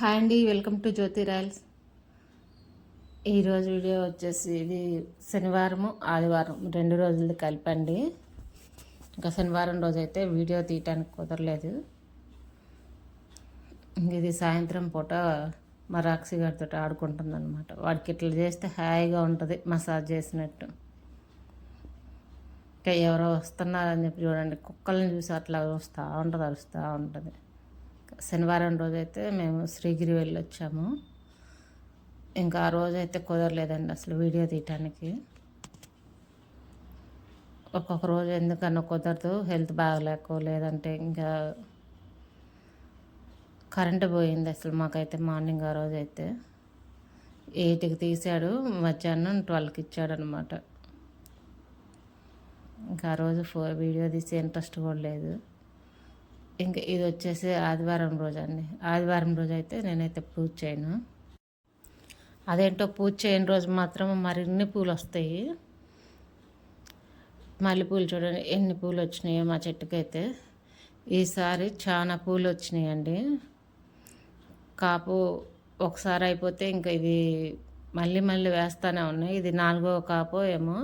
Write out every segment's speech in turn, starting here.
Hi అండి, welcome to Jyothi Royals. ఈరోజు video వచ్చేసి ఇది శనివారము ఆదివారం 2 రోజులు కలిపండి. ఇంకా శనివారం రోజు అయితే వీడియో తీయటానికి కుదరలేదు. ఇది సాయంత్రం పూట మా రాక్షి గారితో ఆడుకుంటుంది అనమాట. వాడికి ఇట్లా చేస్తే హాయిగా ఉంటుంది, మసాజ్ చేసినట్టు. ఇంకా ఎవరో వస్తున్నారని చెప్పి చూడండి, కుక్కలను చూసి అట్లా వస్తూ ఉంటుంది, అరుస్తూ ఉంటుంది. శనివారం రోజైతే మేము శ్రీగిరి వెళ్ళొచ్చాము. ఇంకా ఆ రోజైతే కుదరలేదండి అసలు వీడియో తీయటానికి. ఒక్కొక్క రోజు ఎందుకన్నా కుదరదు, హెల్త్ బాగలేకో లేదంటే ఇంకా కరెంటు పోయింది అసలు మాకైతే. మార్నింగ్ ఆ రోజు అయితే 8కి తీసాడు, మధ్యాహ్నం 12కి ఇచ్చాడు అనమాట. ఇంకా ఆ రోజు వీడియో తీసే ఇంట్రెస్ట్ కూడా లేదు. ఇంకా ఇది వచ్చేసి ఆదివారం రోజు అండి. ఆదివారం రోజు అయితే నేనైతే పూజ చేయను. అదేంటో పూజ చేయని రోజు మాత్రం మరిన్ని పూలు వస్తాయి. మల్లెపూలు చూడండి ఎన్ని పూలు వచ్చినాయో మా చెట్టుకైతే. ఈసారి చాలా పూలు వచ్చినాయండి. కాపు ఒకసారి అయిపోతే ఇంకా ఇది మళ్ళీ మళ్ళీ వేస్తూనే ఉన్నాయి. ఇది 4వ కాపు ఏమో.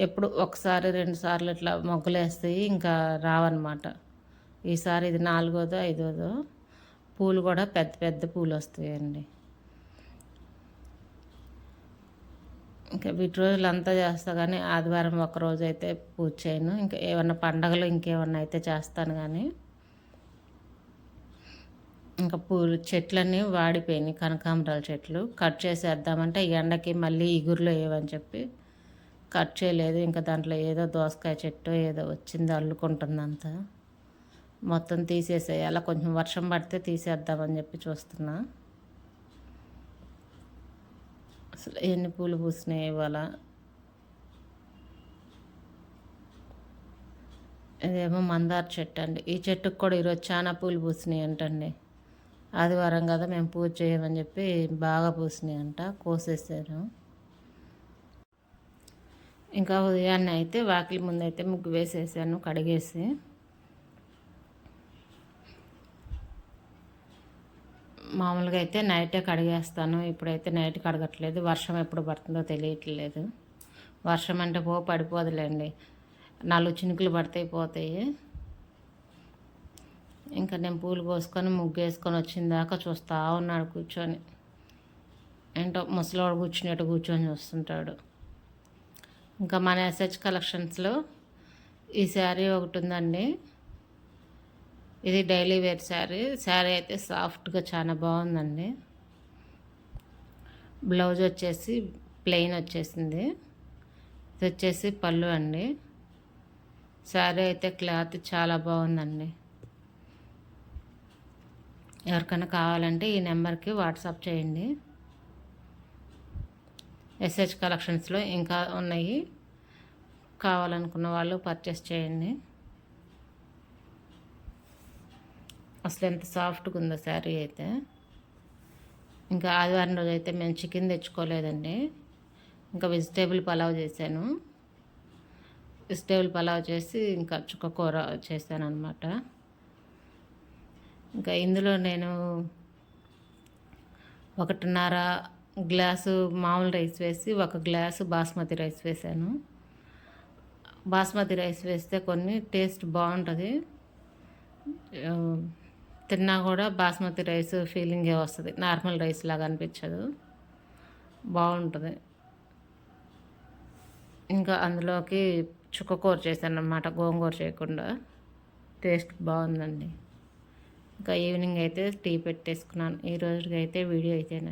ఎప్పుడు ఒకసారి 2 సార్లు ఇట్లా మొగ్గలు వేస్తాయి, ఇంకా రావన్నమాట. ఈసారి ఇది 4వదో 5వదో. పూలు కూడా పెద్ద పెద్ద పూలు వస్తాయండి. ఇంకా వీటి రోజులు అంతా చేస్తా కానీ ఆదివారం ఒకరోజు అయితే పూజ చేయను. ఇంకా ఏమన్నా పండగలు ఇంకేమన్నా అయితే చేస్తాను కానీ. ఇంకా పూలు చెట్లన్నీ వాడిపోయినాయి, కనకాంబరాల చెట్లు. కట్ చేసేద్దామంటే ఎండకి మళ్ళీ ఇగురులో ఏవని చెప్పి కట్ చేయలేదు. ఇంకా దాంట్లో ఏదో దోసకాయ చెట్టు ఏదో వచ్చింది, అల్లుకుంటుంది అంతా. మొత్తం తీసేసేయాల, కొంచెం వర్షం పడితే తీసేద్దామని చెప్పి చూస్తున్నా. అసలు ఎన్ని పూలు పూసినాయి ఇవాళ. ఇదేమో మందార చెట్టు అండి. ఈ చెట్టుకు కూడా ఈరోజు చాలా పూలు పూసినాయి అంటండి. ఆదివారం కదా మేము పూజ చేయమని చెప్పి బాగా పూసినాయి అంట, కోసేసారు. ఇంకా ఉదయాన్నే అయితే వాకిలి ముందైతే ముగ్గు వేసేసాను కడిగేసి. మామూలుగా అయితే నైటే కడిగేస్తాను, ఇప్పుడైతే నైట్ కడగట్లేదు. వర్షం ఎప్పుడు పడుతుందో తెలియట్లేదు. వర్షం అంటే పడిపోదులేండి, 4 చినుకులు పడితే పోతాయి. ఇంకా నేను పూలు కోసుకొని ముగ్గు వేసుకొని వచ్చిన దాకా చూస్తూ ఉన్నాడు కూర్చొని. ఏంటో ముసలివాడు కూర్చున్నట్టు కూర్చొని చూస్తుంటాడు. ఇంకా మన ఎస్హెచ్ కలెక్షన్స్లో ఈ శారీ ఒకటి ఉందండి. ఇది డైలీ వేర్ శారీ అయితే సాఫ్ట్గా చాలా బాగుందండి. బ్లౌజ్ వచ్చేసి ప్లెయిన్ వచ్చేసింది. ఇది వచ్చేసి పళ్ళు అండి. శారీ అయితే క్లాత్ చాలా బాగుందండి. ఎవరికైనా కావాలంటే ఈ నెంబర్కి వాట్సాప్ చేయండి. ఎస్హెచ్ కలెక్షన్స్లో ఇంకా ఉన్నాయి, కావాలనుకున్న వాళ్ళు పర్చేస్ చేయండి. అసలు ఎంత సాఫ్ట్గా ఉందో శారీ అయితే. ఇంకా ఆదివారం రోజు అయితే మేము చికెన్ తెచ్చుకోలేదండి. ఇంకా వెజిటేబుల్ పలావ్ చేశాను. వెజిటేబుల్ పలావ్ చేసి ఇంకా చుక్క కూర చేశాను అనమాట. ఇంకా ఇందులో నేను 1.5 గ్లాసు మామూలు రైస్ వేసి 1 గ్లాసు బాస్మతి రైస్ వేసాను. బాస్మతి రైస్ వేస్తే కొన్ని టేస్ట్ బాగుంటుంది, తిన్నా కూడా బాస్మతి రైస్ ఫీలింగే వస్తుంది, నార్మల్ రైస్ లాగా అనిపించదు, బాగుంటుంది. ఇంకా అందులోకి చుక్కకూర చేశాను అన్నమాట, గోంగూర చేయకుండా. టేస్ట్ బాగుందండి. ఇంకా ఈవినింగ్ అయితే టీ పెట్టేసుకున్నాను. ఈ రోజుకి అయితే వీడియో అయితేనే.